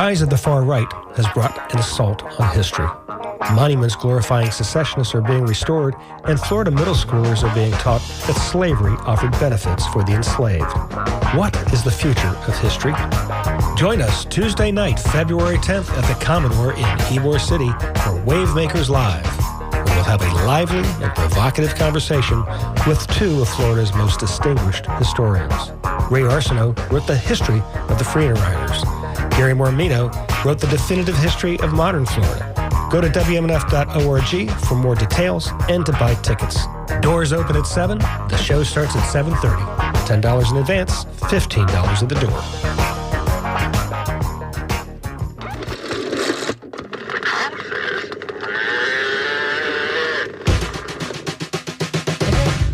rise of the far right has brought an assault on history. Monuments glorifying secessionists are being restored, and Florida middle schoolers are being taught that slavery offered benefits for the enslaved. What is the future of history? Join us Tuesday night, February 10th at the Commodore in Ybor City for Wavemakers Live. We will have a lively and provocative conversation with two of Florida's most distinguished historians. Ray Arsenault wrote the history of the Freedom Riders. Gary Mormino wrote the definitive history of modern Florida. Go to WMNF.org for more details and to buy tickets. Doors open at 7. The show starts at 7:30. $10 in advance, $15 at the door.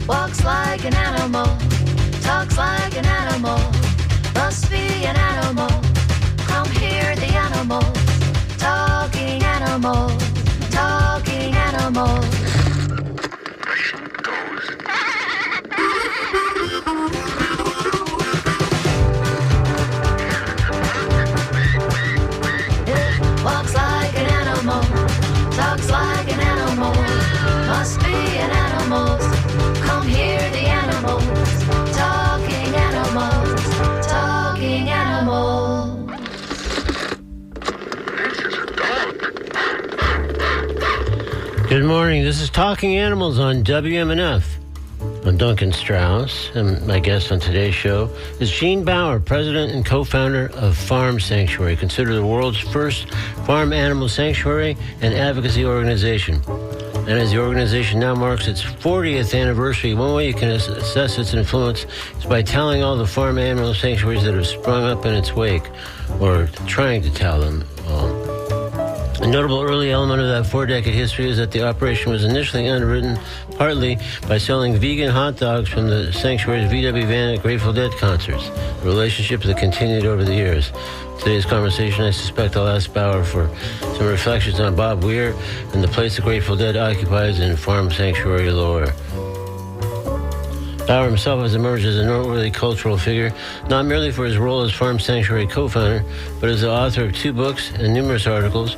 Walks like an animal, talks like an animal, must be an animal. Come hear the animals, talking animals, talking animals. It walks like an animal, talks like an animal, must be an animal. Come hear the animals, talking animals, talking animals. Good morning. This is Talking Animals on WMNF. I'm Duncan Strauss, and my guest on today's show is Gene Bauer, president and co-founder of Farm Sanctuary, considered the world's first farm animal sanctuary and advocacy organization. And as the organization now marks its 40th anniversary, one way you can assess its influence is by tallying all the farm animal sanctuaries that have sprung up in its wake, or trying to tell them all. A notable early element of that 4-decade history is that the operation was initially underwritten partly by selling vegan hot dogs from the sanctuary's VW van at Grateful Dead concerts, a relationship that continued over the years. Today's conversation, I suspect I'll ask Bauer for some reflections on Bob Weir and the place the Grateful Dead occupies in farm sanctuary lore. Bauer himself has emerged as a noteworthy cultural figure, not merely for his role as Farm Sanctuary co-founder, but as the author of 2 books and numerous articles.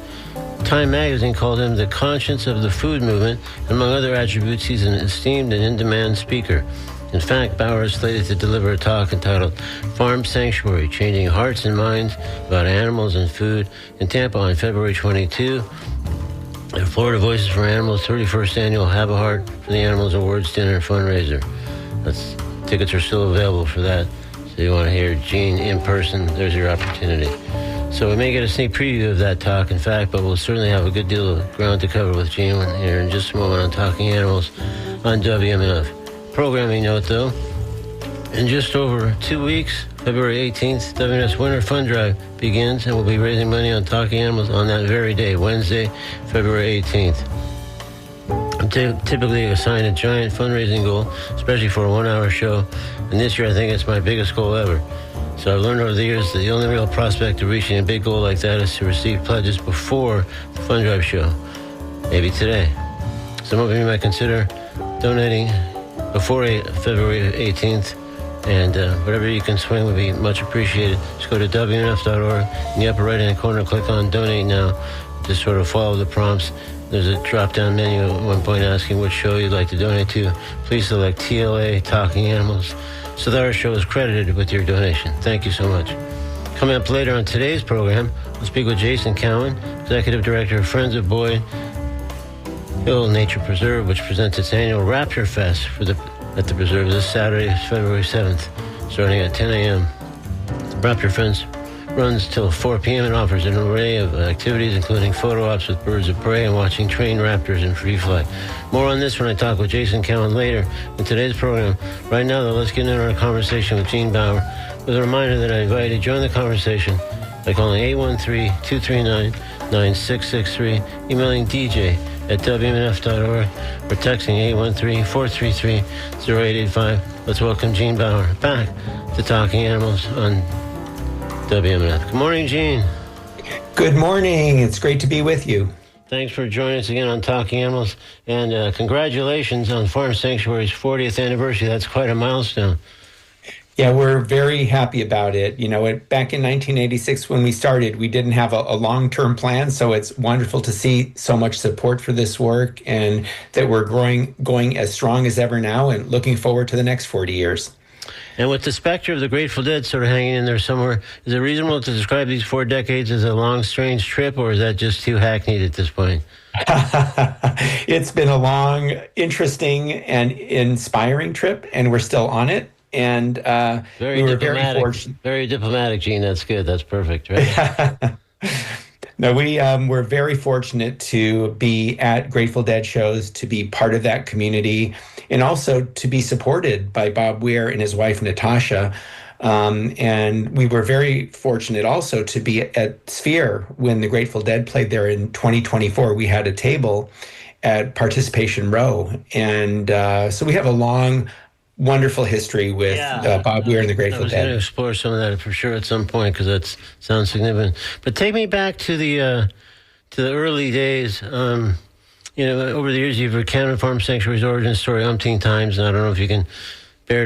Time magazine called him the conscience of the food movement. Among other attributes, he's an esteemed and in-demand speaker. In fact, Bauer is slated to deliver a talk entitled Farm Sanctuary, Changing Hearts and Minds About Animals and Food in Tampa on February 22 at Florida Voices for Animals' 31st Annual Have a Heart for the Animals Awards Dinner fundraiser. Tickets are still available for that. So you want to hear Gene in person, there's your opportunity. So we may get a sneak preview of that talk, in fact, but we'll certainly have a good deal of ground to cover with Gene here in just a moment on Talking Animals on WMNF. Programming note, though, in just over 2 weeks, February 18th, WMNF's Winter Fund Drive begins, and we'll be raising money on Talking Animals on that very day, Wednesday, February 18th. I'm typically assigned a giant fundraising goal, especially for a 1-hour show, and this year I think it's my biggest goal ever. So I've learned over the years that the only real prospect of reaching a big goal like that is to receive pledges before the Fund Drive show, maybe today. Some of you might consider donating before February 18th, and whatever you can swing would be much appreciated. Just go to WNF.org. In the upper right-hand corner, click on Donate Now. Just sort of follow the prompts. There's a drop-down menu at one point asking which show you'd like to donate to. Please select TLA, Talking Animals, so that our show is credited with your donation. Thank you so much. Coming up later on today's program, we'll speak with Jason Cowan, Executive Director of Friends of Boyd Hill Nature Preserve, which presents its annual Rapture Fest at the preserve this Saturday, February 7th, starting at 10 a.m. Rapture Fest runs till 4 p.m. and offers an array of activities, including photo ops with birds of prey and watching trained raptors in free flight. More on this when I talk with Jason Cowan later in today's program. Right now, though, let's get into our conversation with Gene Bauer with a reminder that I invite you to join the conversation by calling 813-239-9663, emailing DJ at WMNF.org, or texting 813-433-0885. Let's welcome Gene Bauer back to Talking Animals on WMNF. Good morning, Gene. Good morning. It's great to be with you. Thanks for joining us again on Talking Animals, and congratulations on Farm Sanctuary's 40th anniversary. That's quite a milestone. Yeah, we're very happy about it. Back in 1986 when we started, we didn't have a long-term plan, so it's wonderful to see so much support for this work and that we're going as strong as ever now and looking forward to the next 40 years. And with the specter of the Grateful Dead sort of hanging in there somewhere, is it reasonable to describe these 4 decades as a long, strange trip, or is that just too hackneyed at this point? It's been a long, interesting, and inspiring trip, and we're still on it. And we were very fortunate. Very diplomatic, Gene. That's good. That's perfect, right? No, we were very fortunate to be at Grateful Dead shows, to be part of that community, and also to be supported by Bob Weir and his wife, Natasha. And we were very fortunate also to be at Sphere when the Grateful Dead played there in 2024. We had a table at Participation Row. And so we have a long, wonderful history with Bob Weir and the Grateful Dead. I was going to explore some of that for sure at some point because that sounds significant. But take me back to the early days. Over the years, you've recounted Farm Sanctuary's origin story umpteen times, and I don't know if you can bear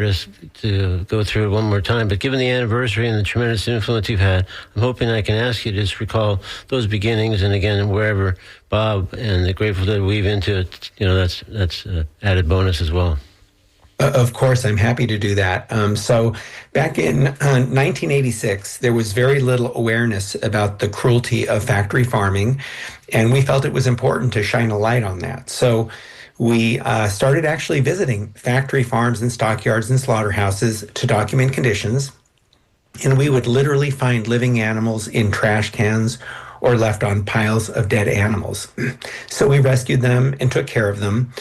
to go through it one more time. But given the anniversary and the tremendous influence you've had, I'm hoping I can ask you to just recall those beginnings, and again, wherever Bob and the Grateful Dead weave into it, that's added bonus as well. Of course, I'm happy to do that. So back in 1986, there was very little awareness about the cruelty of factory farming, and we felt it was important to shine a light on that. So we started actually visiting factory farms and stockyards and slaughterhouses to document conditions, and we would literally find living animals in trash cans or left on piles of dead animals. So we rescued them and took care of them.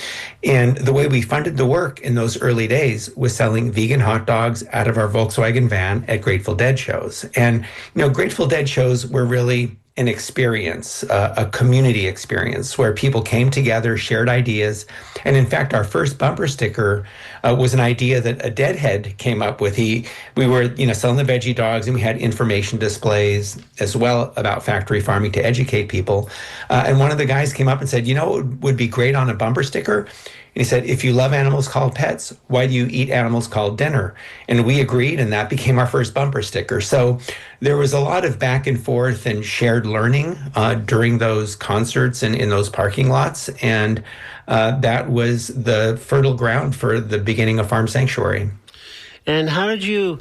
And the way we funded the work in those early days was selling vegan hot dogs out of our Volkswagen van at Grateful Dead shows. And, Grateful Dead shows were really an experience, a community experience where people came together, shared ideas. And in fact, our first bumper sticker was an idea that a deadhead came up with. We were, selling the veggie dogs, and we had information displays as well about factory farming to educate people. And one of the guys came up and said, what would be great on a bumper sticker? And he said, if you love animals called pets, why do you eat animals called dinner? And we agreed, and that became our first bumper sticker. So there was a lot of back and forth and shared learning during those concerts and in those parking lots. And that was the fertile ground for the beginning of Farm Sanctuary. And how did you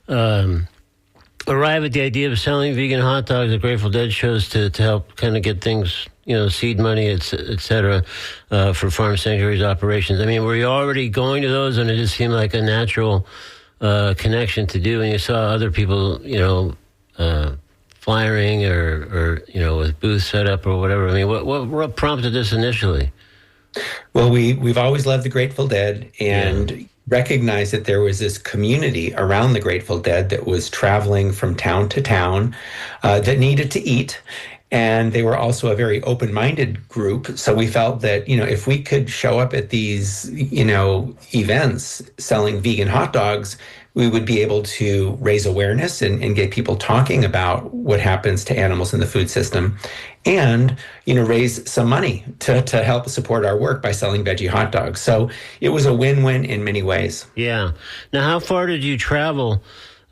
arrive at the idea of selling vegan hot dogs at Grateful Dead shows to help kind of get things, seed money, et cetera, for Farm Sanctuary's operations? I mean, were you already going to those, and it just seemed like a natural connection to do, and you saw other people, flyering or with booths set up or whatever? I mean, what prompted this initially? Well, we've always loved the Grateful Dead, and recognized that there was this community around the Grateful Dead that was traveling from town to town that needed to eat. And they were also a very open-minded group. So we felt that, if we could show up at these, events selling vegan hot dogs, we would be able to raise awareness and get people talking about what happens to animals in the food system, and, raise some money to help support our work by selling veggie hot dogs. So it was a win-win in many ways. Yeah. Now, how far did you travel,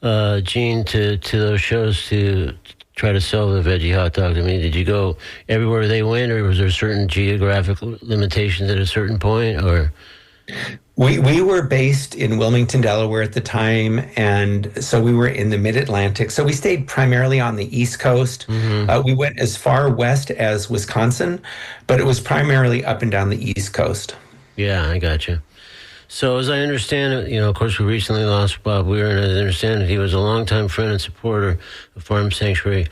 Gene, to those shows to try to sell the veggie hot dogs? I mean, did you go everywhere they went, or was there certain geographic limitations at a certain point, or? We were based in Wilmington, Delaware at the time, and so we were in the mid-Atlantic. So we stayed primarily on the East Coast. Mm-hmm. We went as far west as Wisconsin, but it was primarily up and down the East Coast. Yeah, I got you. So as I understand it, of course, we recently lost Bob Weir, and as I understand it, he was a longtime friend and supporter of Farm Sanctuary.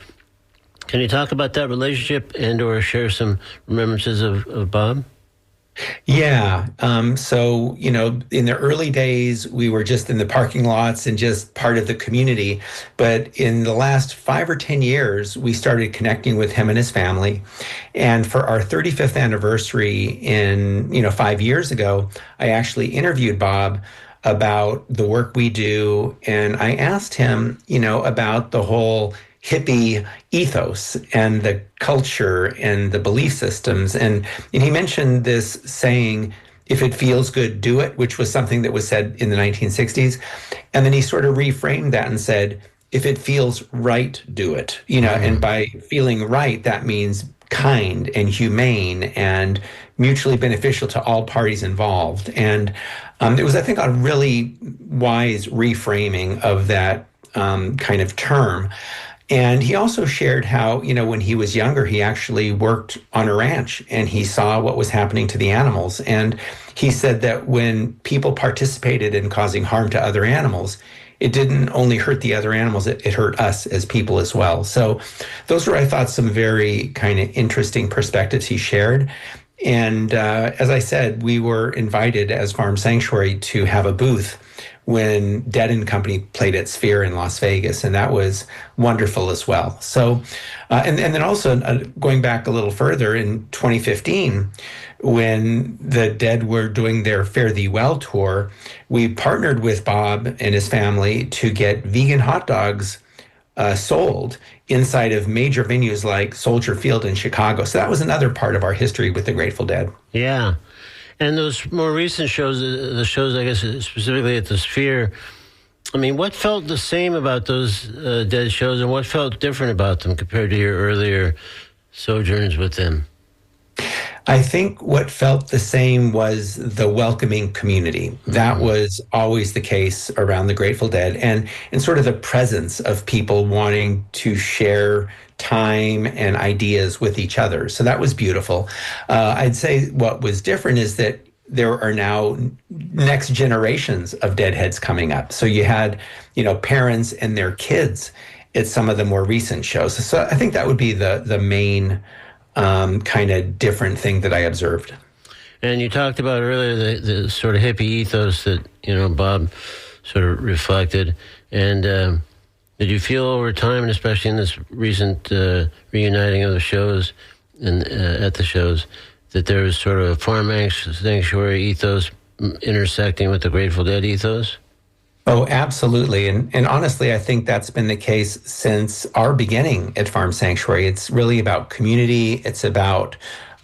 Can you talk about that relationship and or share some remembrances of Bob? Yeah. So, in the early days, we were just in the parking lots and just part of the community. But in the last 5 or 10 years, we started connecting with him and his family. And for our 35th anniversary 5 years ago, I actually interviewed Bob about the work we do. And I asked him, about the whole hippie ethos and the culture and the belief systems. And he mentioned this saying, if it feels good, do it, which was something that was said in the 1960s. And then he sort of reframed that and said, if it feels right, do it. And by feeling right, that means kind and humane and mutually beneficial to all parties involved. And it was, I think, a really wise reframing of that kind of term. And he also shared how, when he was younger, he actually worked on a ranch and he saw what was happening to the animals. And he said that when people participated in causing harm to other animals, it didn't only hurt the other animals, it hurt us as people as well. So those were, I thought, some very kind of interesting perspectives he shared. And as I said, we were invited as Farm Sanctuary to have a booth when Dead and Company played at Sphere in Las Vegas, and that was wonderful as well. So, and then also going back a little further in 2015, when the Dead were doing their Fare Thee Well tour, we partnered with Bob and his family to get vegan hot dogs sold inside of major venues like Soldier Field in Chicago. So that was another part of our history with the Grateful Dead. Yeah. And those more recent shows, the shows, I guess, specifically at the Sphere, I mean, what felt the same about those Dead shows and what felt different about them compared to your earlier sojourns with them? I think what felt the same was the welcoming community. That was always the case around the Grateful Dead, and sort of the presence of people wanting to share time and ideas with each other. So that was beautiful. I'd say what was different is that there are now next generations of Deadheads coming up. So you had, parents and their kids at some of the more recent shows. So I think that would be the main kind of different thing that I observed. And you talked about earlier the sort of hippie ethos that, Bob sort of reflected. And did you feel over time, and especially in this recent reuniting of the shows and at the shows, that there was sort of a farm sanctuary ethos intersecting with the Grateful Dead ethos? Oh, absolutely. And honestly, I think that's been the case since our beginning at Farm Sanctuary. It's really about community. It's about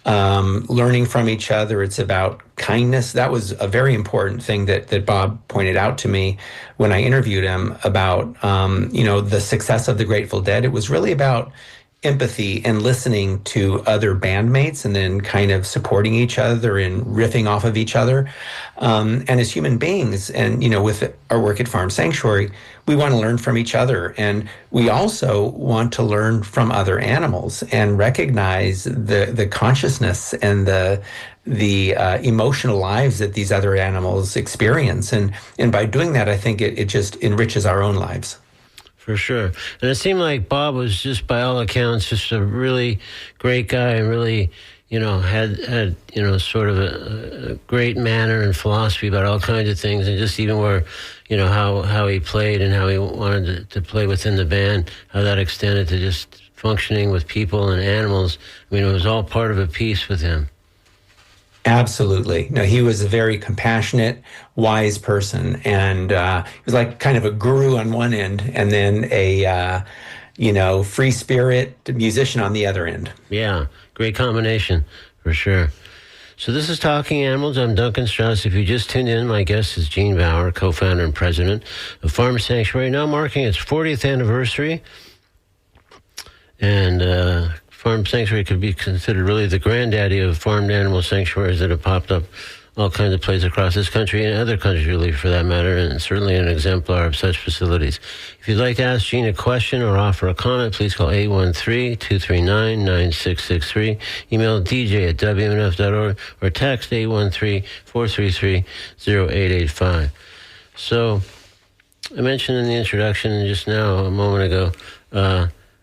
learning from each other. It's about kindness. That was a very important thing that Bob pointed out to me when I interviewed him about, the success of the Grateful Dead. It was really about empathy and listening to other bandmates and then kind of supporting each other and riffing off of each other. And as human beings and, with our work at Farm Sanctuary, we want to learn from each other. And we also want to learn from other animals and recognize the consciousness and the emotional lives that these other animals experience. And by doing that, I think it just enriches our own lives. For sure. And it seemed like Bob was just, by all accounts, just a really great guy and really, had sort of a great manner and philosophy about all kinds of things. And just even where, how he played and how he wanted to play within the band, how that extended to just functioning with people and animals. I mean, it was all part of a piece with him. Absolutely. No, he was a very compassionate, wise person. And he was like kind of a guru on one end and then a, free spirit musician on the other end. Yeah, great combination for sure. So this is Talking Animals. I'm Duncan Strauss. If you just tuned in, my guest is Gene Bauer, co-founder and president of Farm Sanctuary, now marking its 40th anniversary. And Farm Sanctuary could be considered really the granddaddy of farmed animal sanctuaries that have popped up all kinds of places across this country and other countries, really, for that matter, and certainly an exemplar of such facilities. If you'd like to ask Gene a question or offer a comment, please call 813-239-9663, email dj@wmnf.org, or text 813-433-0885. So I mentioned in the introduction just now, a moment ago,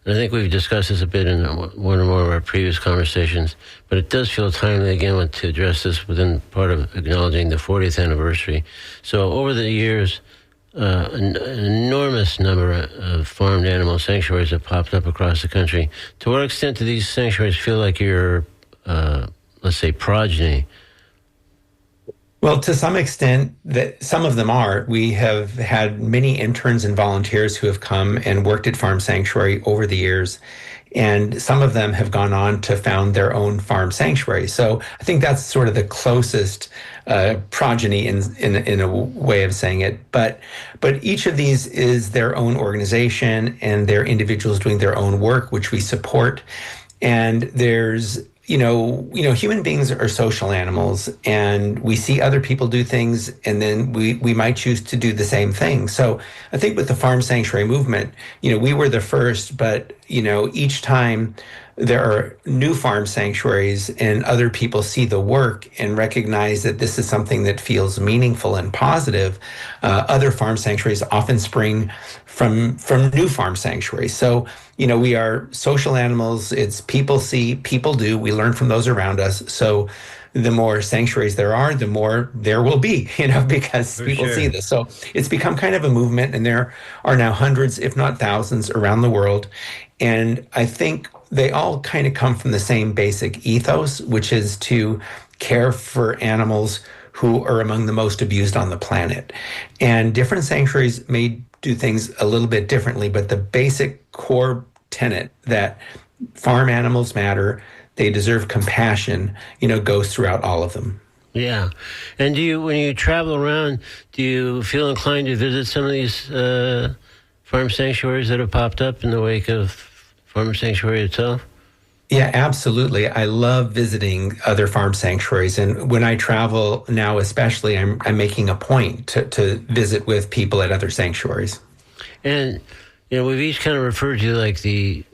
I think we've discussed this a bit in one or more of our previous conversations, but it does feel timely again to address this within part of acknowledging the 40th anniversary. So over the years, an enormous number of farmed animal sanctuaries have popped up across the country. To what extent do these sanctuaries feel like your, let's say, progeny? Well, to some extent, some of them are. We have had many interns and volunteers who have come and worked at Farm Sanctuary over the years. And some of them have gone on to found their own farm sanctuary. So I think that's sort of the closest progeny in a way of saying it. But each of these is their own organization, and they're individuals doing their own work, which we support. And there's human beings are social animals, and we see other people do things, and then we might choose to do the same thing. So I think with the farm sanctuary movement, we were the first, but each time there are new farm sanctuaries and other people see the work and recognize that this is something that feels meaningful and positive, other farm sanctuaries often spring from new farm sanctuaries. So, we are social animals. It's people see, people do. We learn from those around us. So the more sanctuaries there are, the more there will be, because people see this. So it's become kind of a movement, and there are now hundreds, if not thousands, around the world. And I think they all kind of come from the same basic ethos, which is to care for animals who are among the most abused on the planet. And different sanctuaries may do things a little bit differently, but the basic core tenet that farm animals matter, they deserve compassion, goes throughout all of them. Yeah. And when you travel around, do you feel inclined to visit some of these farm sanctuaries that have popped up in the wake of farm sanctuary itself? Yeah, absolutely. I love visiting other farm sanctuaries. And when I travel now, especially, I'm making a point to visit with people at other sanctuaries. And, we've each kind of referred to like the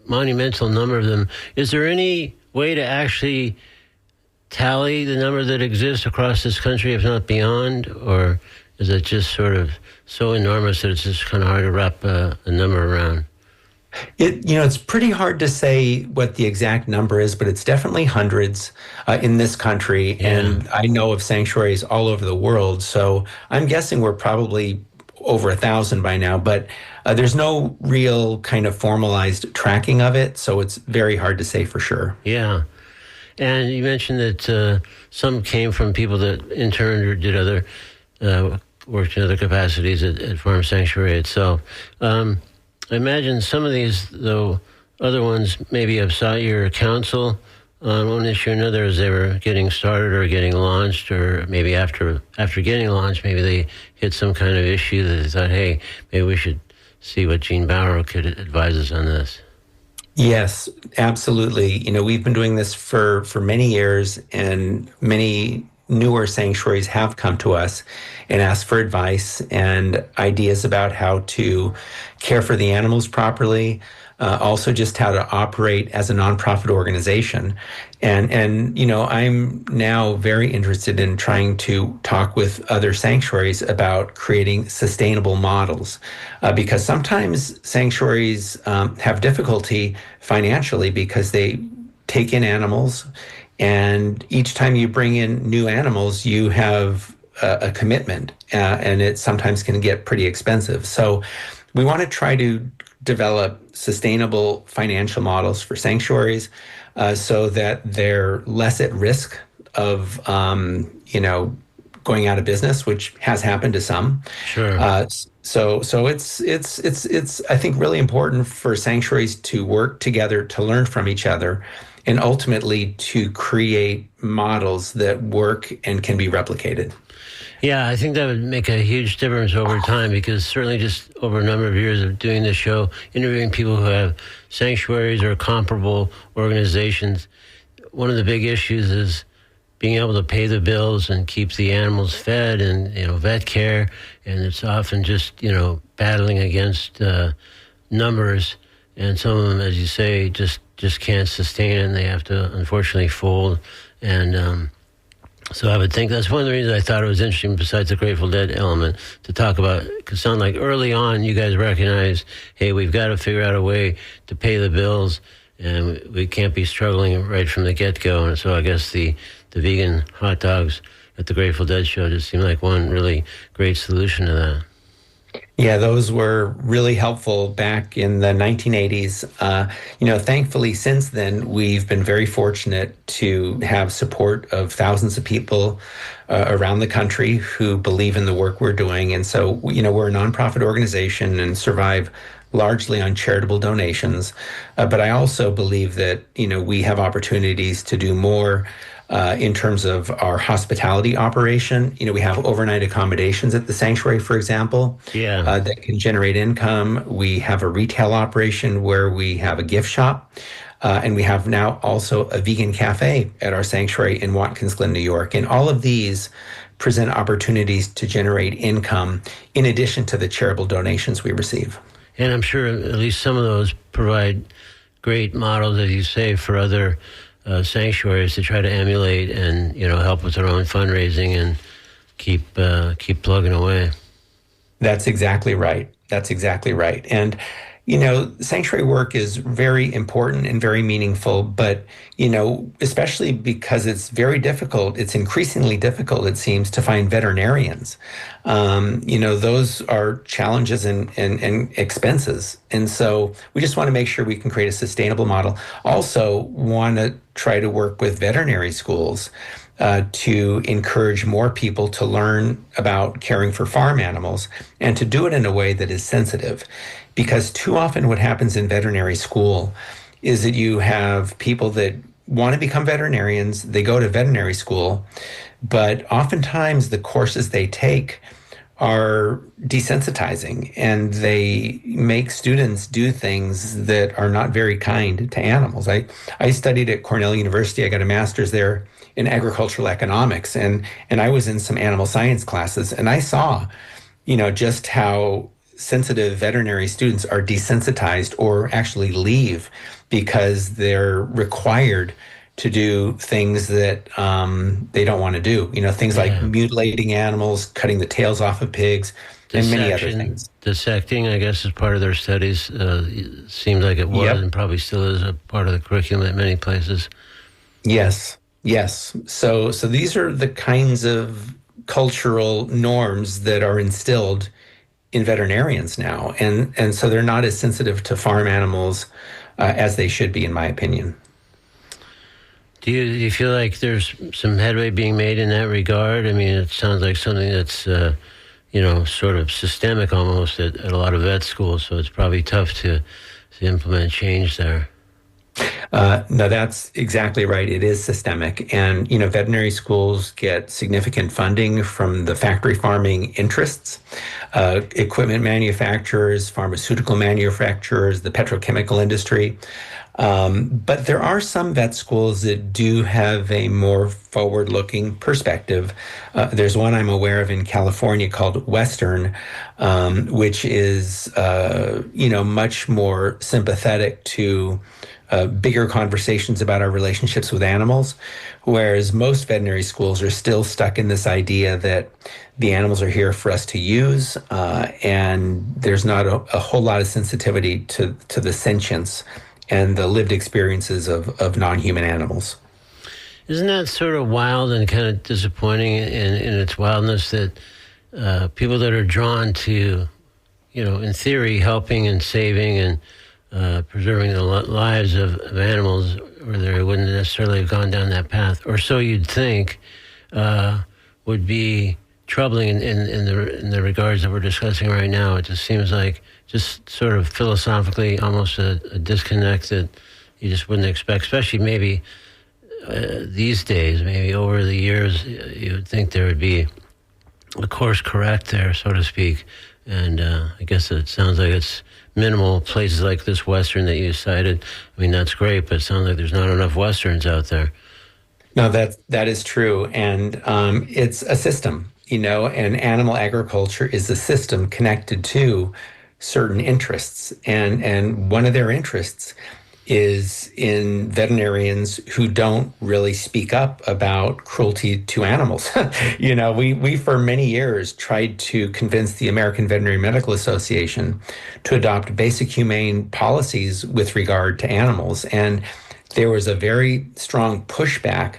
monumental number of them. Is there any way to actually tally the number that exists across this country, if not beyond? Or is it just sort of so enormous that it's just kind of hard to wrap a number around? It's pretty hard to say what the exact number is, but it's definitely hundreds in this country. Yeah. And I know of sanctuaries all over the world. So I'm guessing we're probably over 1,000 by now, but there's no real kind of formalized tracking of it. So it's very hard to say for sure. Yeah. And you mentioned that some came from people that interned or did other, worked in other capacities at Farm Sanctuary itself. I imagine some of these, though, other ones maybe have sought your counsel on one issue or another as they were getting started or getting launched, or maybe after getting launched, maybe they hit some kind of issue that they thought, hey, maybe we should see what Gene Bauer could advise us on this. Yes, absolutely. We've been doing this for many years, and many newer sanctuaries have come to us and asked for advice and ideas about how to care for the animals properly, also just how to operate as a nonprofit organization. And I'm now very interested in trying to talk with other sanctuaries about creating sustainable models, because sometimes sanctuaries have difficulty financially because they take in animals, and each time you bring in new animals, you have a commitment, and it sometimes can get pretty expensive. So we want to try to develop sustainable financial models for sanctuaries so that they're less at risk of, going out of business, which has happened to some. Sure. So it's I think really important for sanctuaries to work together, to learn from each other, and ultimately to create models that work and can be replicated. Yeah, I think that would make a huge difference over time, because certainly just over a number of years of doing this show, interviewing people who have sanctuaries or comparable organizations, one of the big issues is being able to pay the bills and keep the animals fed and, vet care. And it's often just, battling against numbers. And some of them, as you say, just can't sustain it, and they have to unfortunately fold. And so I would think that's one of the reasons I thought it was interesting, besides the Grateful Dead element, to talk about. Because it sounded like early on you guys recognized, hey, we've got to figure out a way to pay the bills, and we can't be struggling right from the get-go. And so I guess the vegan hot dogs at the Grateful Dead show just seemed like one really great solution to that. Yeah, those were really helpful back in the 1980s. Thankfully, since then, we've been very fortunate to have support of thousands of people around the country who believe in the work we're doing. And so, we're a nonprofit organization and survive largely on charitable donations. But I also believe that, we have opportunities to do more in terms of our hospitality operation. We have overnight accommodations at the sanctuary, for example, Yeah. that can generate income. We have a retail operation where we have a gift shop. And we have now also a vegan cafe at our sanctuary in Watkins Glen, New York. And all of these present opportunities to generate income in addition to the charitable donations we receive. And I'm sure at least some of those provide great models, as you say, for other sanctuaries to try to emulate and, help with their own fundraising and keep plugging away. That's exactly right. That's exactly right. And sanctuary work is very important and very meaningful, but, especially because it's very difficult, it's increasingly difficult, it seems, to find veterinarians. Those are challenges and expenses. And so we just want to make sure we can create a sustainable model. Also want to try to work with veterinary schools to encourage more people to learn about caring for farm animals and to do it in a way that is sensitive. Because too often what happens in veterinary school is that you have people that want to become veterinarians, they go to veterinary school, but oftentimes the courses they take are desensitizing and they make students do things that are not very kind to animals. I studied at Cornell University. I got a master's there in agricultural economics, and I was in some animal science classes, and I saw, just how sensitive veterinary students are desensitized or actually leave because they're required to do things that they don't want to do. Things like mutilating animals, cutting the tails off of pigs, and many other things. Dissecting, I guess, is part of their studies. Seems like it was and probably still is a part of the curriculum at many places. Yes. So these are the kinds of cultural norms that are instilled in veterinarians now. And so they're not as sensitive to farm animals as they should be, in my opinion. Do you feel like there's some headway being made in that regard? I mean, it sounds like something that's, sort of systemic almost at a lot of vet schools, so it's probably tough to implement change there. No, that's exactly right. It is systemic. And, veterinary schools get significant funding from the factory farming interests, equipment manufacturers, pharmaceutical manufacturers, the petrochemical industry. But there are some vet schools that do have a more forward-looking perspective. There's one I'm aware of in California called Western, which is, much more sympathetic to bigger conversations about our relationships with animals, whereas most veterinary schools are still stuck in this idea that the animals are here for us to use, and there's not a whole lot of sensitivity to the sentience and the lived experiences of non-human animals. Isn't that sort of wild and kind of disappointing in its wildness that people that are drawn to, in theory, helping and saving and preserving the lives of animals, or they wouldn't necessarily have gone down that path, or so you'd think, would be troubling in the regards that we're discussing right now. It just seems like just sort of philosophically almost a disconnect that you just wouldn't expect, especially maybe these days, maybe over the years, you would think there would be a course correct there, so to speak. And I guess it sounds like it's minimal places like this Western that you cited. I mean, that's great, but it sounds like there's not enough Westerns out there. No, that is true. And it's a system, and animal agriculture is a system connected to certain interests. And one of their interests is in veterinarians who don't really speak up about cruelty to animals. We for many years tried to convince the American Veterinary Medical Association to adopt basic humane policies with regard to animals. And there was a very strong pushback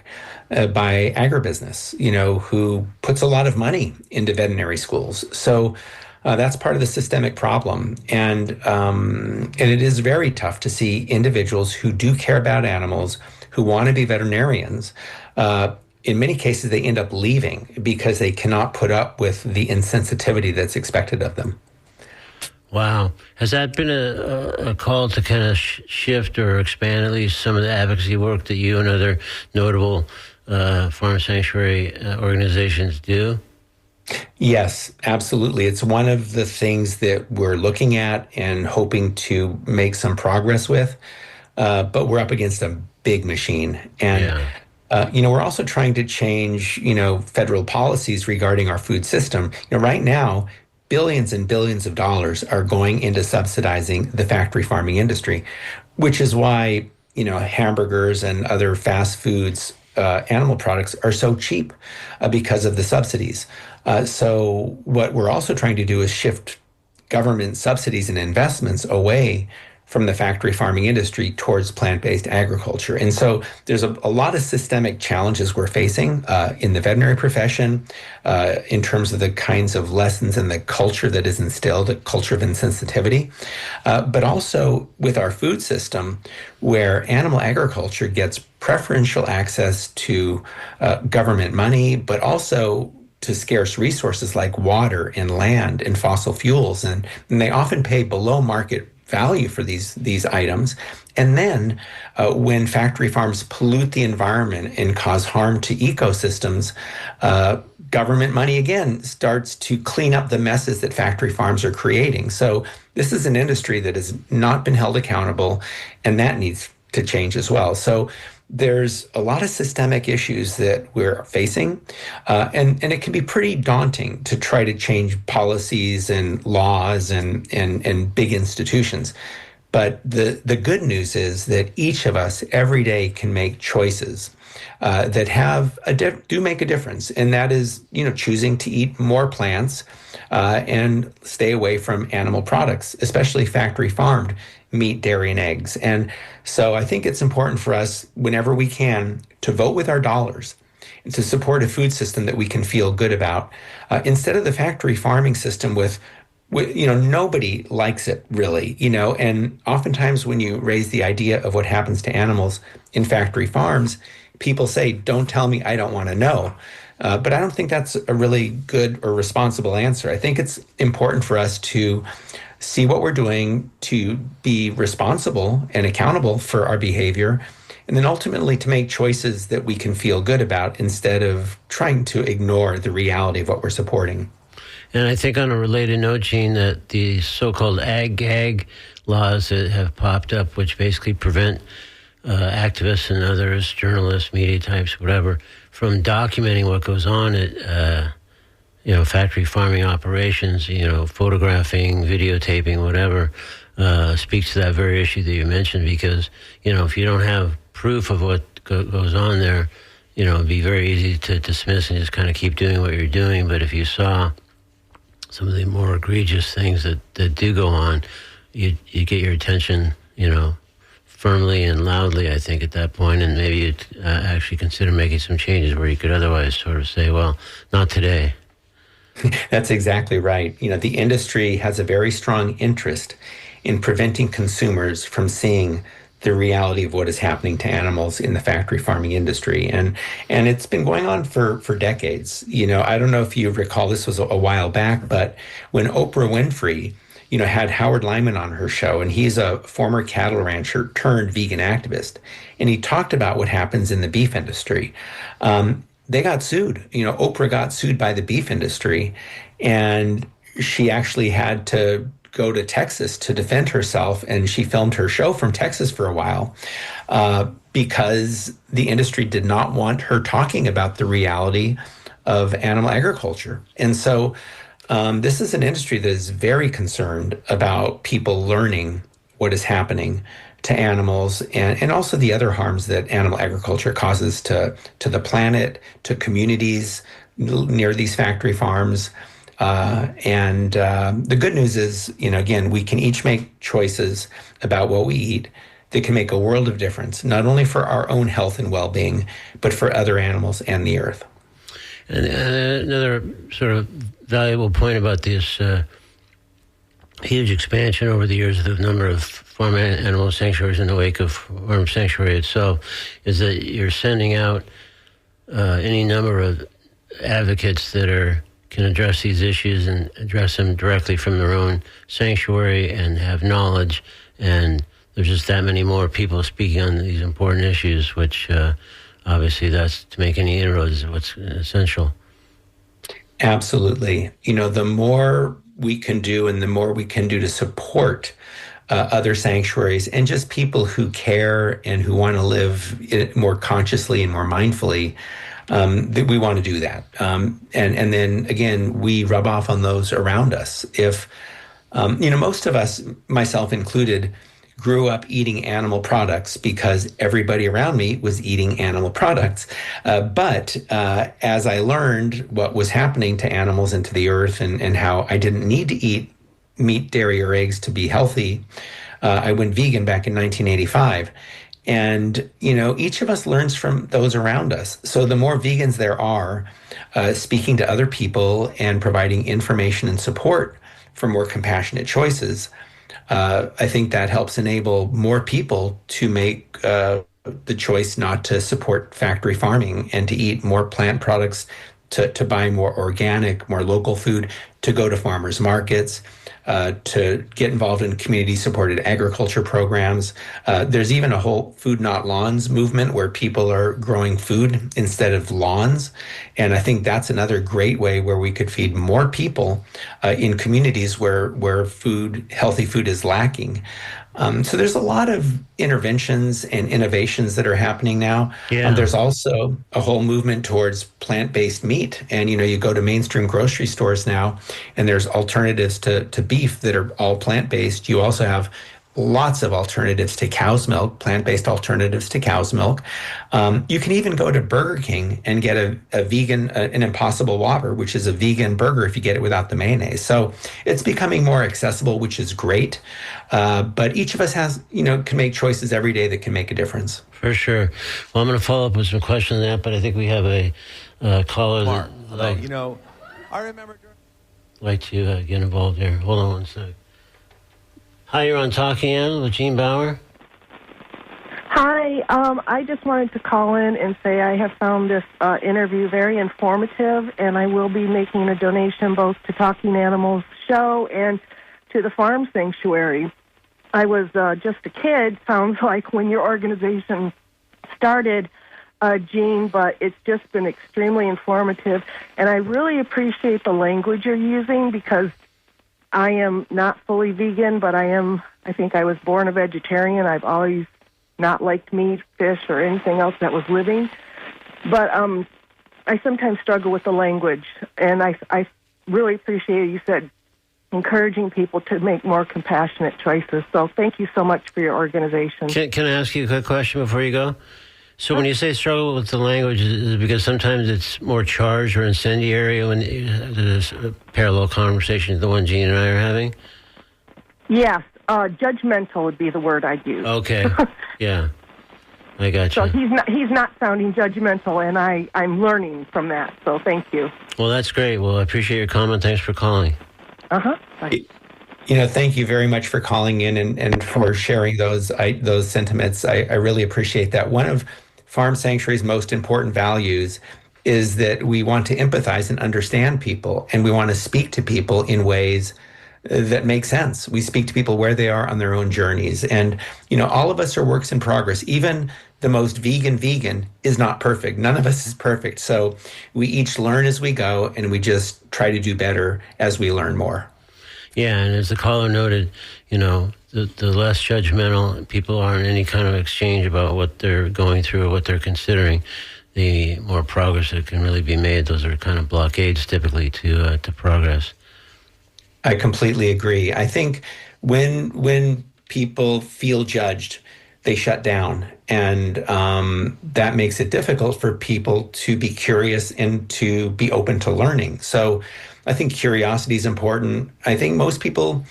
by agribusiness, who puts a lot of money into veterinary schools. So that's part of the systemic problem. And it is very tough to see individuals who do care about animals, who want to be veterinarians. In many cases, they end up leaving because they cannot put up with the insensitivity that's expected of them. Wow. Has that been a call to kind of shift or expand at least some of the advocacy work that you and other notable farm sanctuary organizations do? Yes, absolutely. It's one of the things that we're looking at and hoping to make some progress with. But we're up against a big machine. And, Yeah. we're also trying to change, federal policies regarding our food system. Right now, billions and billions of dollars are going into subsidizing the factory farming industry, which is why, hamburgers and other fast foods, animal products are so cheap because of the subsidies. So what we're also trying to do is shift government subsidies and investments away from the factory farming industry towards plant-based agriculture. And so there's a lot of systemic challenges we're facing in the veterinary profession in terms of the kinds of lessons and the culture that is instilled, a culture of insensitivity, but also with our food system where animal agriculture gets preferential access to government money, but also to scarce resources like water and land and fossil fuels. And they often pay below market value for these items. And then when factory farms pollute the environment and cause harm to ecosystems, government money again starts to clean up the messes that factory farms are creating. So this is an industry that has not been held accountable, and that needs to change as well. So there's a lot of systemic issues that we're facing, and it can be pretty daunting to try to change policies and laws and big institutions. But the good news is that each of us every day can make choices that have do make a difference, and that is choosing to eat more plants and stay away from animal products, especially factory farmed meat, dairy, and eggs. And so I think it's important for us, whenever we can, to vote with our dollars and to support a food system that we can feel good about, instead of the factory farming system with nobody likes it really, and oftentimes when you raise the idea of what happens to animals in factory farms, people say, don't tell me, I don't want to know. But I don't think that's a really good or responsible answer. I think it's important for us to see what we're doing, to be responsible and accountable for our behavior, and then ultimately to make choices that we can feel good about instead of trying to ignore the reality of what we're supporting. And I think on a related note, Gene, that the so-called ag-gag laws that have popped up, which basically prevent activists and others, journalists, media types, whatever, from documenting what goes on at factory farming operations, photographing, videotaping, whatever, speaks to that very issue that you mentioned, because, if you don't have proof of what goes on there, it'd be very easy to dismiss and just kind of keep doing what you're doing. But if you saw some of the more egregious things that do go on, you get your attention, firmly and loudly, I think, at that point, and maybe you'd actually consider making some changes where you could otherwise sort of say, well, not today. That's exactly right. The industry has a very strong interest in preventing consumers from seeing the reality of what is happening to animals in the factory farming industry. And it's been going on for decades. I don't know if you recall, this was a while back, but when Oprah Winfrey, had Howard Lyman on her show, and he's a former cattle rancher turned vegan activist, and he talked about what happens in the beef industry. They got sued. Oprah got sued by the beef industry, and she actually had to go to Texas to defend herself, and she filmed her show from Texas for a while because the industry did not want her talking about the reality of animal agriculture. And so this is an industry that is very concerned about people learning what is happening to animals and also the other harms that animal agriculture causes to the planet, to communities near these factory farms. And the good news is, again, we can each make choices about what we eat that can make a world of difference, not only for our own health and well-being, but for other animals and the earth. And another sort of valuable point about this huge expansion over the years of the number of farm animal sanctuaries in the wake of farm sanctuary itself is that you're sending out any number of advocates that are can address these issues and address them directly from their own sanctuary and have knowledge. And there's just that many more people speaking on these important issues, which obviously that's to make any inroads is what's essential. Absolutely. The more we can do and the more we can do to support other sanctuaries and just people who care and who want to live more consciously and more mindfully, that we want to do that. And then again, we rub off on those around us. If, most of us, myself included, grew up eating animal products because everybody around me was eating animal products. But as I learned what was happening to animals and to the earth and how I didn't need to eat meat, dairy, or eggs to be healthy, I went vegan back in 1985. And, each of us learns from those around us. So the more vegans there are, speaking to other people and providing information and support for more compassionate choices, I think that helps enable more people to make the choice not to support factory farming and to eat more plant products, to buy more organic, more local food, to go to farmers markets, to get involved in community-supported agriculture programs. There's even a whole Food Not Lawns movement where people are growing food instead of lawns. And I think that's another great way where we could feed more people in communities where healthy food is lacking. So there's a lot of interventions and innovations that are happening now. Yeah. There's also a whole movement towards plant-based meat. And, you go to mainstream grocery stores now, and there's alternatives to beef that are all plant-based. You also have lots of alternatives to cow's milk, plant-based alternatives to cow's milk. You can even go to Burger King and get a vegan, an Impossible Whopper, which is a vegan burger if you get it without the mayonnaise. So it's becoming more accessible, which is great. But each of us can make choices every day that can make a difference. For sure. Well, I'm going to follow up with some questions on that, but I think we have a caller Mark, that I remember. Like to get involved here. Hold on one sec. Hi, you're on Talking Animal with Gene Bauer. Hi, I just wanted to call in and say I have found this interview very informative, and I will be making a donation both to Talking Animals show and to the Farm Sanctuary. I was just a kid, sounds like, when your organization started, Gene, but it's just been extremely informative, and I really appreciate the language you're using because I am not fully vegan, but I think I was born a vegetarian. I've always not liked meat, fish, or anything else that was living. But I sometimes struggle with the language, and I really appreciate you said encouraging people to make more compassionate choices. So thank you so much for your organization. Can I ask you a quick question before you go? So when you say struggle with the language, is it because sometimes it's more charged or incendiary when there's a parallel conversation to the one Gene and I are having? Yes, judgmental would be the word I'd use. Okay, yeah, I got you. So he's not sounding judgmental, and I'm learning from that. So thank you. Well, that's great. Well, I appreciate your comment. Thanks for calling. Bye. Thank you very much for calling in and for sharing those sentiments. I really appreciate that. One of Farm Sanctuary's most important values is that we want to empathize and understand people, and we want to speak to people in ways that make sense. We speak to people where they are on their own journeys. And, all of us are works in progress. Even the most vegan is not perfect. None of us is perfect. So we each learn as we go, and we just try to do better as we learn more. Yeah, and as the caller noted, the less judgmental people are in any kind of exchange about what they're going through or what they're considering, the more progress that can really be made. Those are kind of blockades typically to progress. I completely agree. I think when people feel judged, they shut down, and that makes it difficult for people to be curious and to be open to learning. So I think curiosity is important. I think most people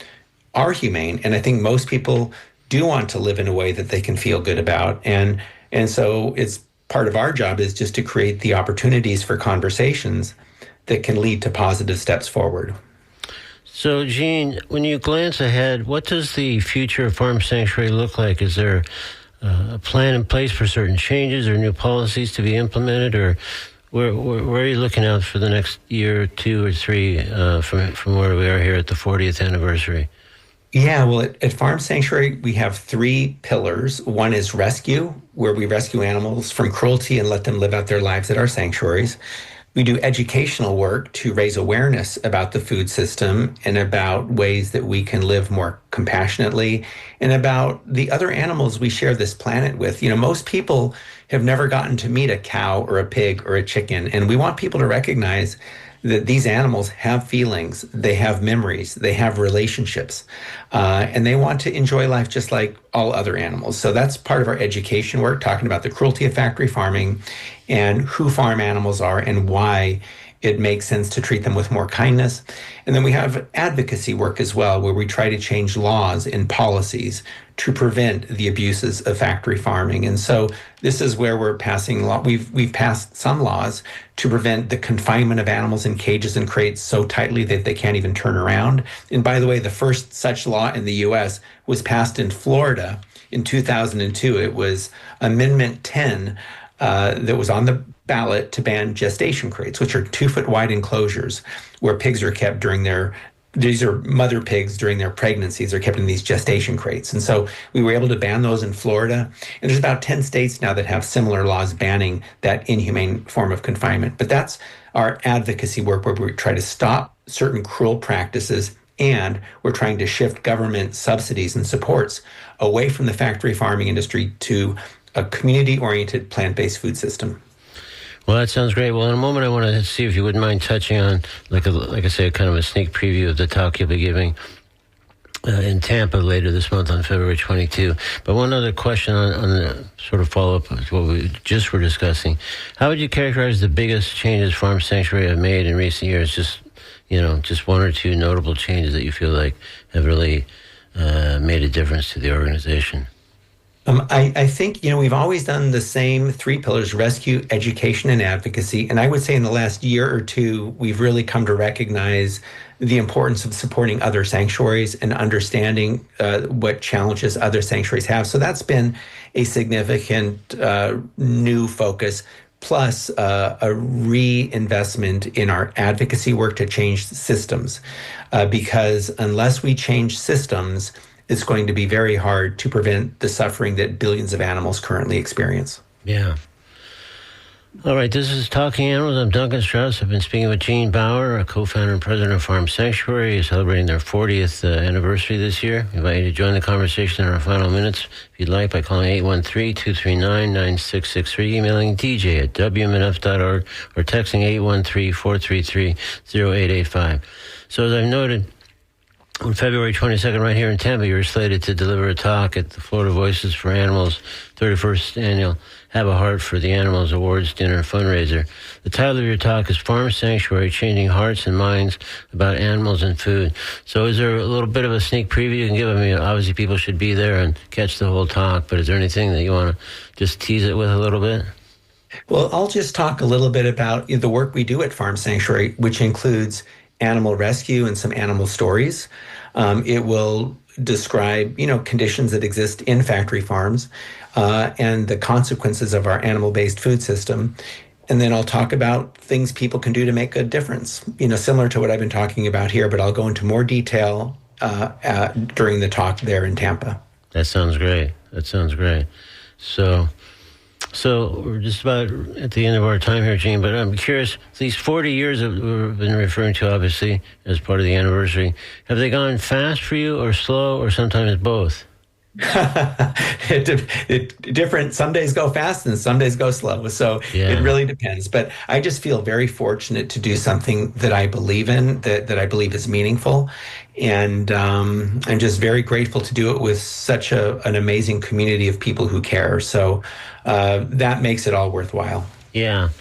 are humane, and I think most people do want to live in a way that they can feel good about. And so it's part of our job is just to create the opportunities for conversations that can lead to positive steps forward. So, Gene, when you glance ahead, what does the future of Farm Sanctuary look like? Is there a plan in place for certain changes or new policies to be implemented, or Where are you looking out for the next year, 2 or 3, from where we are here at the 40th anniversary? Yeah, well, at Farm Sanctuary, we have 3 pillars. One is rescue, where we rescue animals from cruelty and let them live out their lives at our sanctuaries. We do educational work to raise awareness about the food system and about ways that we can live more compassionately and about the other animals we share this planet with. Most people have never gotten to meet a cow or a pig or a chicken, and we want people to recognize that these animals have feelings, they have memories, they have relationships, and they want to enjoy life just like all other animals. So that's part of our education work, talking about the cruelty of factory farming and who farm animals are and why it makes sense to treat them with more kindness. And then we have advocacy work as well, where we try to change laws and policies to prevent the abuses of factory farming. And so this is where we're passing law. We've passed some laws to prevent the confinement of animals in cages and crates so tightly that they can't even turn around. And by the way, the first such law in the U.S. was passed in Florida in 2002. It was Amendment 10 that was on the ballot to ban gestation crates, which are 2-foot wide enclosures where pigs are kept these are mother pigs during their pregnancies. They're kept in these gestation crates. And so we were able to ban those in Florida. And there's about 10 states now that have similar laws banning that inhumane form of confinement. But that's our advocacy work, where we try to stop certain cruel practices, and we're trying to shift government subsidies and supports away from the factory farming industry to a community-oriented plant-based food system. Well, that sounds great. Well, in a moment, I want to see if you wouldn't mind touching on, like I say, kind of a sneak preview of the talk you'll be giving in Tampa later this month on February 22. But one other question on the sort of follow-up of what we just were discussing. How would you characterize the biggest changes Farm Sanctuary have made in recent years? Just 1 or 2 notable changes that you feel like have really made a difference to the organization. I think, we've always done the same 3 pillars: rescue, education, and advocacy. And I would say in the last year or 2, we've really come to recognize the importance of supporting other sanctuaries and understanding what challenges other sanctuaries have. So that's been a significant new focus, plus a reinvestment in our advocacy work to change systems. Because unless we change systems, it's going to be very hard to prevent the suffering that billions of animals currently experience. Yeah. All right, this is Talking Animals. I'm Duncan Strauss. I've been speaking with Gene Bauer, a co-founder and president of Farm Sanctuary, celebrating their 40th anniversary this year. We invite you to join the conversation in our final minutes, if you'd like, by calling 813-239-9663, emailing dj at wmnf.org, or texting 813-433-0885. So as I've noted, on February 22nd, right here in Tampa, you're slated to deliver a talk at the Florida Voices for Animals 31st Annual Have a Heart for the Animals Awards Dinner fundraiser. The title of your talk is Farm Sanctuary, Changing Hearts and Minds About Animals and Food. So is there a little bit of a sneak preview you can give? I mean, obviously people should be there and catch the whole talk, but is there anything that you want to just tease it with a little bit? Well, I'll just talk a little bit about the work we do at Farm Sanctuary, which includes animal rescue and some animal stories. It will describe, conditions that exist in factory farms and the consequences of our animal-based food system. And then I'll talk about things people can do to make a difference, similar to what I've been talking about here, but I'll go into more detail during the talk there in Tampa. That sounds great. So we're just about at the end of our time here, Gene, but I'm curious, these 40 years that we've been referring to, obviously, as part of the anniversary, have they gone fast for you or slow or sometimes both? Different. Some days go fast and some days go slow. So It really depends. But I just feel very fortunate to do something that I believe in, that I believe is meaningful. And I'm just very grateful to do it with such an amazing community of people who care. So that makes it all worthwhile. Yeah.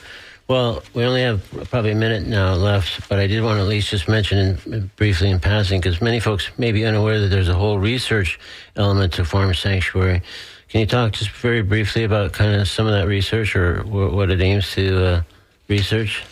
Well, we only have probably a minute now left, but I did want to at least just mention briefly in passing, because many folks may be unaware that there's a whole research element to Farm Sanctuary. Can you talk just very briefly about kind of some of that research or what it aims to research?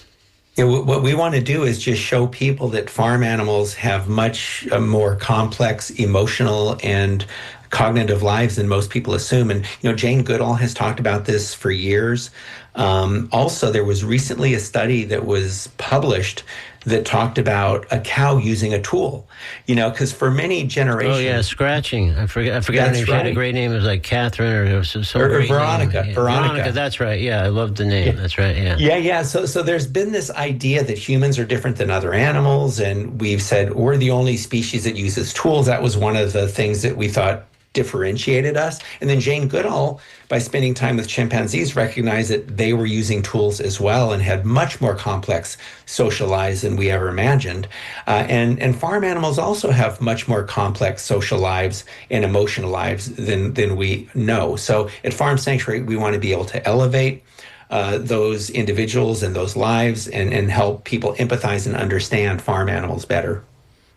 Yeah, what we want to do is just show people that farm animals have much more complex emotional and cognitive lives than most people assume. And, Jane Goodall has talked about this for years. Also, there was recently a study that was published that talked about a cow using a tool, because for many generations. Oh, yeah, scratching. I forget her name. That's She had a right. great name. It was like Catherine or some Or great Veronica. name. Yeah. Veronica. That's right. Yeah, I love the name. That's right, yeah. Yeah. So there's been this idea that humans are different than other animals, and we've said we're the only species that uses tools. That was one of the things that we thought differentiated us. And then Jane Goodall, by spending time with chimpanzees, recognized that they were using tools as well and had much more complex social lives than we ever imagined. And farm animals also have much more complex social lives and emotional lives than we know. So at Farm Sanctuary, we want to be able to elevate those individuals and those lives and help people empathize and understand farm animals better.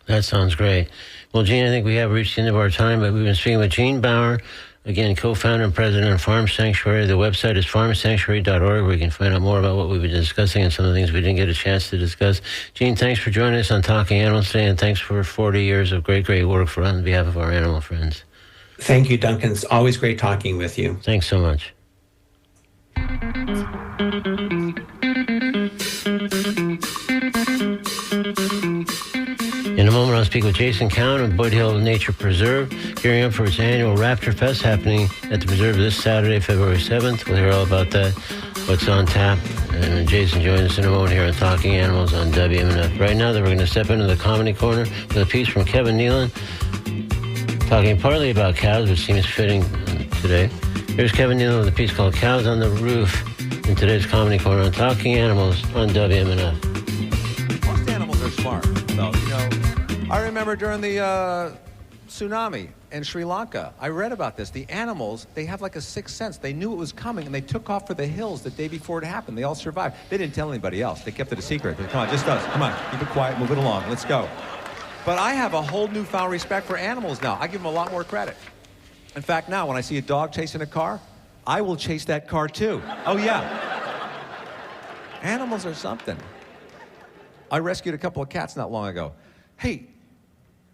That sounds great. Well, Gene, I think we have reached the end of our time, but we've been speaking with Gene Bauer, again, co-founder and president of Farm Sanctuary. The website is farmsanctuary.org, where you can find out more about what we've been discussing and some of the things we didn't get a chance to discuss. Gene, thanks for joining us on Talking Animals today, and thanks for 40 years of great, great work on behalf of our animal friends. Thank you, Duncan. It's always great talking with you. Thanks so much. In a moment, I'll speak with Jason Cowan of Boyd Hill Nature Preserve, gearing up for its annual Raptor Fest happening at the preserve this Saturday, February 7th. We'll hear all about that, what's on tap. And Jason joins us in a moment here on Talking Animals on WMNF. Right now, we're going to step into the Comedy Corner with a piece from Kevin Nealon, talking partly about cows, which seems fitting today. Here's Kevin Nealon with a piece called Cows on the Roof in today's Comedy Corner on Talking Animals on WMNF. Most animals are smart, though. I remember during the tsunami in Sri Lanka, I read about this. The animals, they have like a sixth sense. They knew it was coming, and they took off for the hills the day before it happened. They all survived. They didn't tell anybody else. They kept it a secret. They, come on, just us. Come on, keep it quiet, move it along. Let's go. But I have a whole newfound respect for animals now. I give them a lot more credit. In fact, now, when I see a dog chasing a car, I will chase that car, too. Oh, yeah. Animals are something. I rescued a couple of cats not long ago. Hey,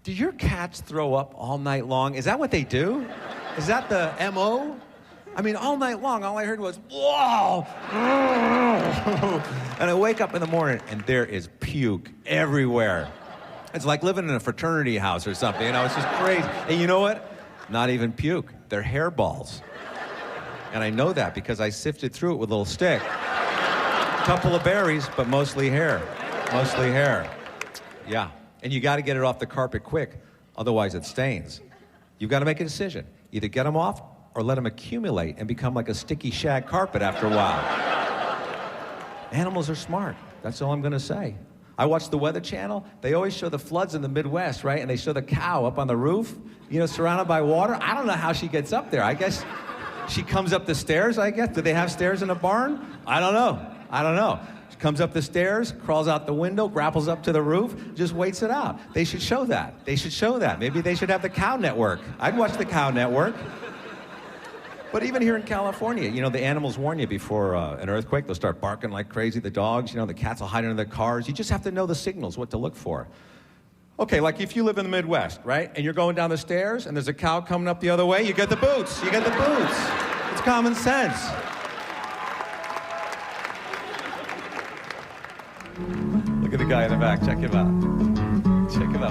do your cats throw up all night long? Is that what they do? Is that the M.O.? I mean, all night long, all I heard was, whoa! And I wake up in the morning, and there is puke everywhere. It's like living in a fraternity house or something, it's just crazy. And you know what? Not even puke. They're hairballs. And I know that because I sifted through it with a little stick. A couple of berries, but mostly hair. Mostly hair. Yeah. And you got to get it off the carpet quick, otherwise it stains. You've got to make a decision. Either get them off or let them accumulate and become like a sticky shag carpet after a while. Animals are smart. That's all I'm going to say. I watch the Weather Channel. They always show the floods in the Midwest, right? And they show the cow up on the roof, surrounded by water. I don't know how she gets up there. I guess she comes up the stairs, I guess. Do they have stairs in a barn? I don't know. She comes up the stairs, crawls out the window, grapples up to the roof, just waits it out. They should show that. Maybe they should have the Cow Network. I'd watch the Cow Network. But even here in California, the animals warn you before an earthquake. They'll start barking like crazy, the dogs. The cats will hide under the cars. You just have to know the signals, what to look for. Okay, like if you live in the Midwest, right? And you're going down the stairs and there's a cow coming up the other way, you get the boots. It's common sense. Look at the guy in the back. Check him out.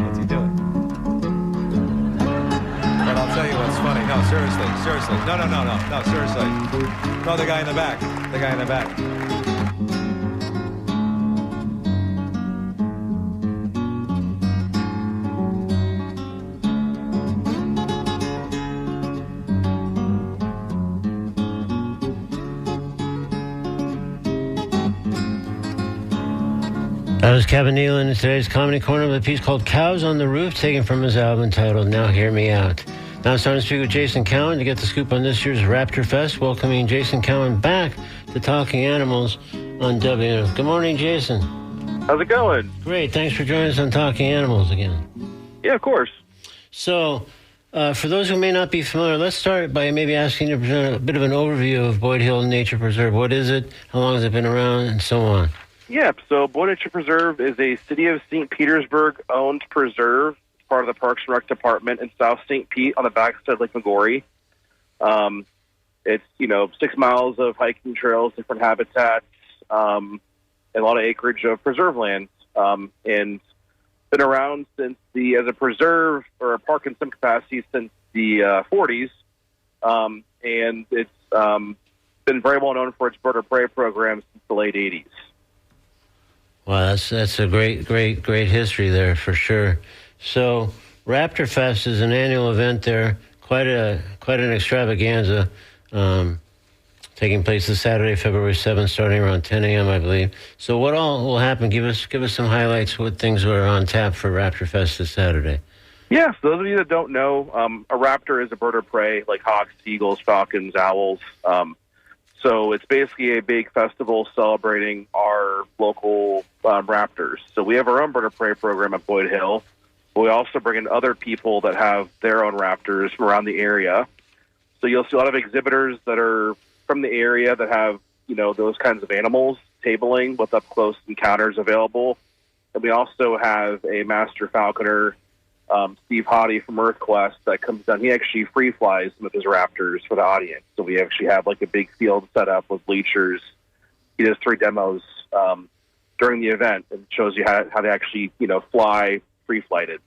What's he doing? But I'll tell you what's funny. No, seriously. No, seriously. No, the guy in the back. That was Kevin Nealon in today's Comedy Corner with a piece called Cows on the Roof, taken from his album entitled Now Hear Me Out. Now it's time to speak with Jason Cowan to get the scoop on this year's Raptor Fest. Welcoming Jason Cowan back to Talking Animals on WMNF. Good morning, Jason. How's it going? Great. Thanks for joining us on Talking Animals again. Yeah, of course. So, for those who may not be familiar, let's start by maybe asking you to present a bit of an overview of Boyd Hill Nature Preserve. What is it? How long has it been around? And so on. Yeah, so Boyd Nature Preserve is a City of St. Petersburg-owned preserve, part of the Parks and Rec Department in South St. Pete on the backside of Lake Magori. It's 6 miles of hiking trails, different habitats, and a lot of acreage of preserve land, and been around as a preserve or a park in some capacity since the 40s, and it's been very well known for its bird of prey program since the late 80s. Wow, that's a great history there for sure. So Raptor Fest is an annual event there, quite an extravaganza, taking place this Saturday, February 7th, starting around 10 a.m., I believe. So what all will happen? Give us some highlights. What things are on tap for Raptor Fest this Saturday? Yeah, so those of you that don't know, a raptor is a bird of prey like hawks, eagles, falcons, owls. So it's basically a big festival celebrating our local raptors. So we have our own bird of prey program at Boyd Hill. We also bring in other people that have their own raptors from around the area. So you'll see a lot of exhibitors that are from the area that have, those kinds of animals, tabling with up-close encounters available. And we also have a master falconer, Steve Hottie from EarthQuest, that comes down. He actually free flies some of his raptors for the audience. So we actually have like a big field set up with bleachers. He does 3 demos during the event and shows you how to actually, fly free-flighted.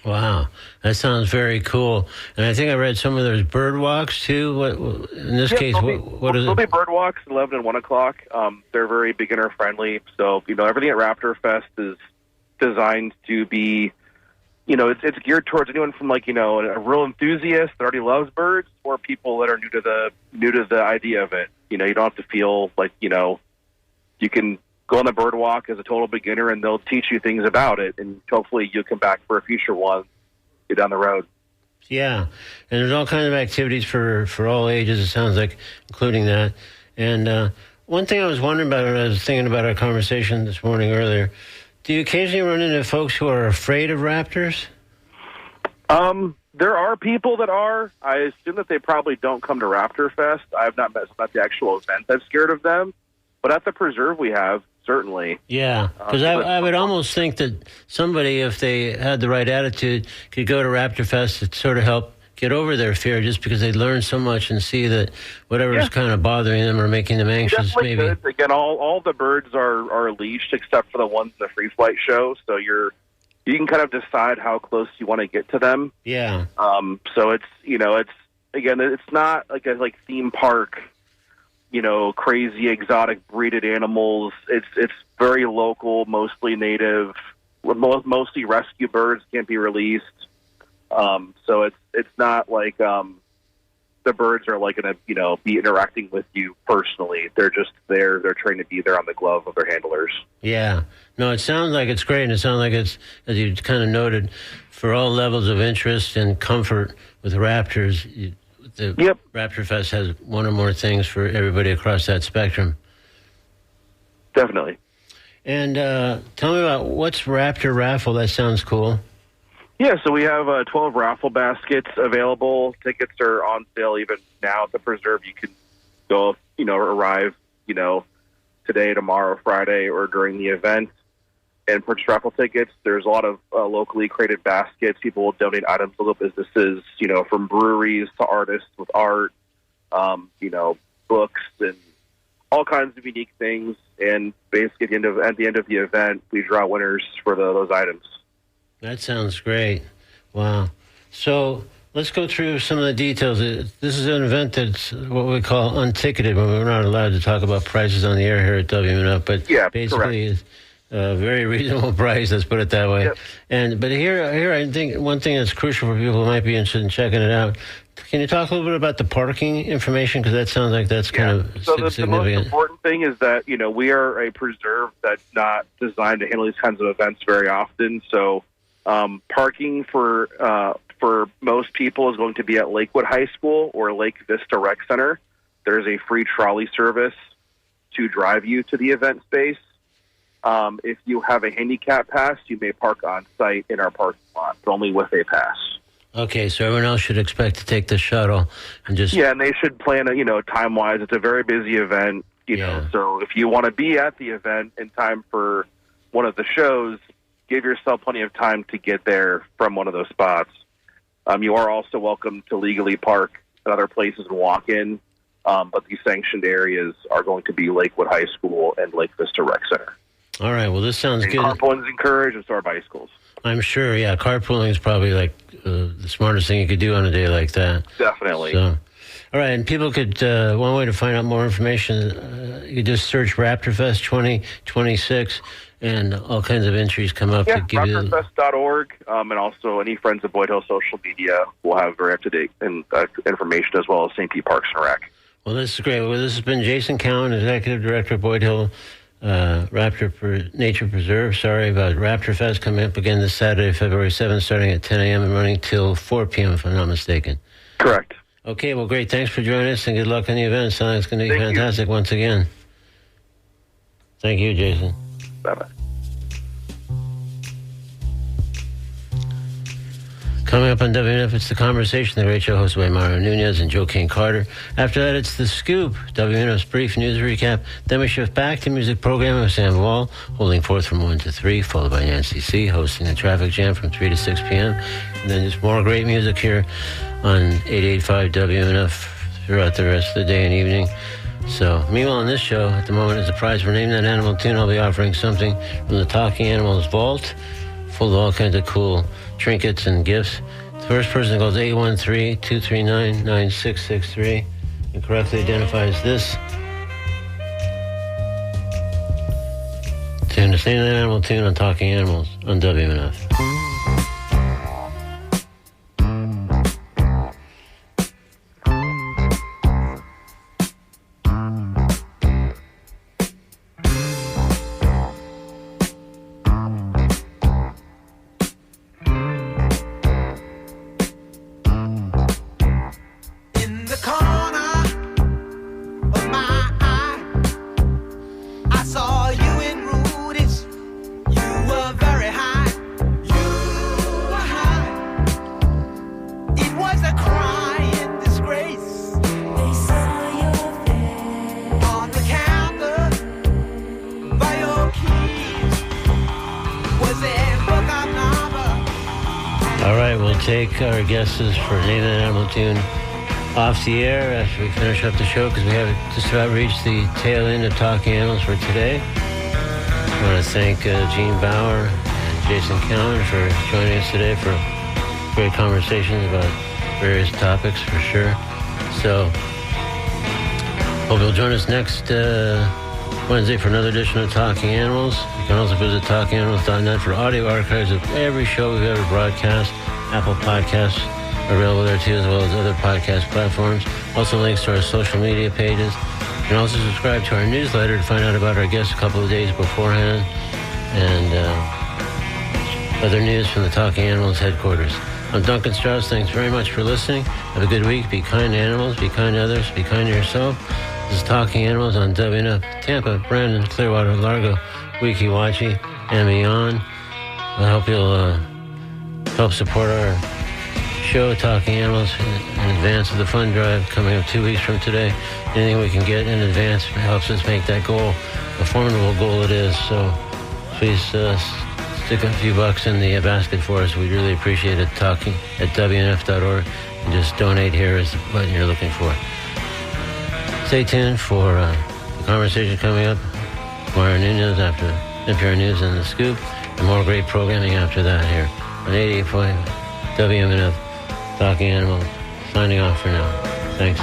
Wow, that sounds very cool. And I think I read some of those bird walks too. What in this case? What is it? There'll be bird walks at 11 and 1 o'clock. They're very beginner friendly. So everything at Raptor Fest is designed to be, it's geared towards anyone from a real enthusiast that already loves birds, or people that are new to the idea of it. You don't have to feel like you can go on the bird walk as a total beginner, and they'll teach you things about it, and hopefully you'll come back for a future one down the road. Yeah, and there's all kinds of activities for all ages, it sounds like, including that. And one thing I was wondering about, I was thinking about our conversation this morning earlier, do you occasionally run into folks who are afraid of raptors? There are people that are. I assume that they probably don't come to Raptor Fest. I've not met at the actual event that's scared of them, but at the preserve we have. Certainly. Yeah, because I would almost think that somebody, if they had the right attitude, could go to Raptor Fest to sort of help get over their fear, just because they learn so much and see that whatever is kind of bothering them or making them anxious. Maybe. Good. Again, all the birds are leashed except for the ones in the free flight show, so you can kind of decide how close you want to get to them. Yeah. So it's not like a theme park. Crazy exotic breeded animals. It's very local, mostly native, mostly rescue birds, can't be released. So it's not like the birds are like going to be interacting with you personally. They're just there. They're trained to be there on the glove of their handlers. Yeah. No, it sounds like it's great, and it sounds like it's, as you kind of noted, for all levels of interest and comfort with raptors. The Raptor Fest has one or more things for everybody across that spectrum. Definitely. And tell me about what's Raptor Raffle. That sounds cool. Yeah, so we have 12 raffle baskets available. Tickets are on sale even now at the preserve. You can go, arrive, today, tomorrow, Friday, or during the event and purchase raffle tickets. There's a lot of locally created baskets. People will donate items to local businesses, from breweries to artists with art, books and all kinds of unique things. And basically at the end of the event, we draw winners for those items. That sounds great. Wow. So let's go through some of the details. This is an event that's what we call unticketed, when we're not allowed to talk about prices on the air here at WMNF, but basically it's a very reasonable price, let's put it that way. Yep. But here I think one thing that's crucial for people who might be interested in checking it out, can you talk a little bit about the parking information? Because that sounds like that's kind of significant. The most important thing is that, we are a preserve that's not designed to handle these kinds of events very often. So parking for most people is going to be at Lakewood High School or Lake Vista Rec Center. There's a free trolley service to drive you to the event space. If you have a handicap pass, you may park on site in our parking lot, but only with a pass. Okay, so everyone else should expect to take the shuttle and just... Yeah, and they should plan, time-wise. It's a very busy event, know, so if you want to be at the event in time for one of the shows, give yourself plenty of time to get there from one of those spots. You are also welcome to legally park at other places and walk in. But the sanctioned areas are going to be Lakewood High School and Lake Vista Rec Center. All right. Well, this sounds good. Carpooling's encouraged, and so are bicycles. I'm sure. Yeah, carpooling is probably like the smartest thing you could do on a day like that. Definitely. So, all right. And people could, one way to find out more information, you could just search Raptorfest 2026, and all kinds of entries come up. Yeah, to give you raptorfest.org, and also any Friends of Boyd Hill social media will have very up-to-date information, as well as St. Pete Parks and Rec. Well, this is great. Well, this has been Jason Cowan, Executive Director of Boyd Hill Nature Preserve. Sorry about Raptorfest coming up again this Saturday, February 7th, starting at 10 a.m. and running till 4 p.m., if I'm not mistaken. Correct. Okay, well, great. Thanks for joining us, and good luck on the event. Sounds like it's going to be fantastic once again. Thank you, Jason. Bye-bye. Coming up on WNF, it's The Conversation, the great show hosted by Mario Nunez and Joe King Carter. After that, it's The Scoop, WNF's brief news recap. Then we shift back to music programming with Sam Wall, holding forth from 1 to 3, followed by Nancy C., hosting the traffic jam from 3 to 6 p.m. And then just more great music here on 88.5 WNF throughout the rest of the day and evening. So, meanwhile, on this show, at the moment, as a prize for Name That Animal Tune, I'll be offering something from the Talking Animals Vault, full of all kinds of cool trinkets and gifts. The first person calls 813-239-9663 and correctly identifies this tune, the Name That Animal Tune on Talking Animals on WNF. Take our guesses for Name That Animal Tune off the air after we finish up the show, because we have just about reached the tail end of Talking Animals for today. I want to thank Gene Bauer and Jason Cowan for joining us today for great conversations about various topics, for sure. So, hope you'll join us next Wednesday for another edition of Talking Animals. You can also visit talkinganimals.net for audio archives of every show we've ever broadcast. Apple Podcasts are available there too, as well as other podcast platforms. Also links to our social media pages. You can also subscribe to our newsletter to find out about our guests a couple of days beforehand, and other news from the Talking Animals headquarters. I'm Duncan Strauss. Thanks very much for listening. Have a good week. Be kind to animals. Be kind to others. Be kind to yourself. This is Talking Animals on WNF, Tampa, Brandon, Clearwater, Largo, Weeki-Wachee, and beyond. I hope you'll help support our show, Talking Animals, in advance of the fund drive coming up 2 weeks from today. Anything we can get in advance helps us make that goal a formidable goal it is. So please stick a few bucks in the basket for us. We'd really appreciate it. Talking at WNF.org, and just donate here is the button you're looking for. Stay tuned for the conversation coming up. Mario Nunez after NPR News and The Scoop, and more great programming after that here on 88.5 WNF. Talking Animals. Signing off for now. Thanks.